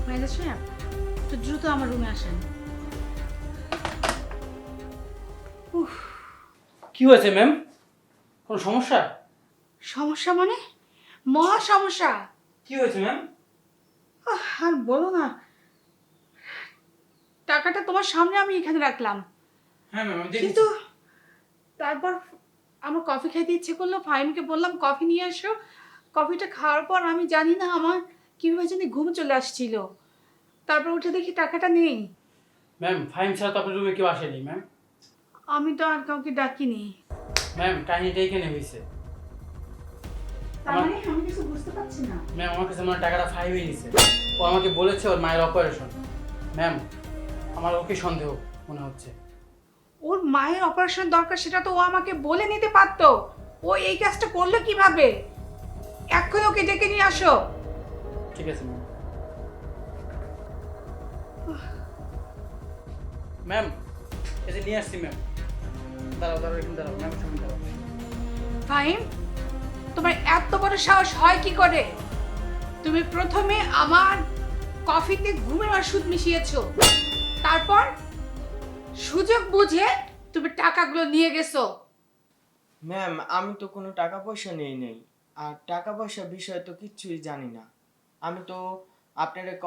Manager সাহেব, একটু দ্রুত আমার রুমে আসেন। কি হয়েছে ম্যাম? কোনো সমস্যা? সমস্যা মানে? মহা সমস্যা। কি হয়েছে ম্যাম? আর বলো না, টাকাটা তোমার সামনে আমি এখানে রাখলাম, হ্যাঁ ম্যাম, আমি কিন্তু দেখেছি। তারপর আমার কফি খাইতে ইচ্ছে করলো, ফাহিমকে বললাম কফি নিয়ে আসো। কফিটা খাওয়ার পর আমি জানি না আমার কীভাবে জানি ঘুম চলে আসছিল, তারপর উঠে দেখি টাকাটা নেই। ম্যাম, ফাইম ছাড়া তো আপনার রুমে কেউ আসেনি ম্যাম। আমি তো আর কাউকে ডাকিনি। ম্যাম, কাহিনীটা এখানে হয়েছে। তার মানে আমি কিছু বুঝতে পারছি না। ম্যাম, আমার কাছে আমার টাকাটা ফাইভই নিছে। ও আমাকে বলেছে ওর মায়ের অপারেশন। ম্যাম, আমার ওকে সন্দেহ মনে হচ্ছে। ওর মায়ের অপারেশন দরকার, সেটা তো ও আমাকে বলে নিতে পারতো। ও এই কাজটা করলো কিভাবে? এক্ষুনি ওকে ডেকে নিয়ে আসো। ঠিক আছে ম্যাম। ম্যাম, এই যে নিয়ে আসছি ম্যাম। দাঁড়াও দাঁড়াও, এখানে দাঁড়াও ম্যাম, সামনে দাঁড়াও। ফাহিম, তোমার এত বড় সাহস হয় কি করে? তুমি প্রথমে আমার কফিতে ঘুমের ওষুধ মিশিয়েছো, তারপর সুযোগ বুঝে তুমি টাকাগুলো নিয়ে গেছো। ম্যাম, আমি তো কোনো টাকা পয়সা নেই আর টাকা পয়সা বিষয়ে তো কিচ্ছুই জানি না। আমি তো আপনার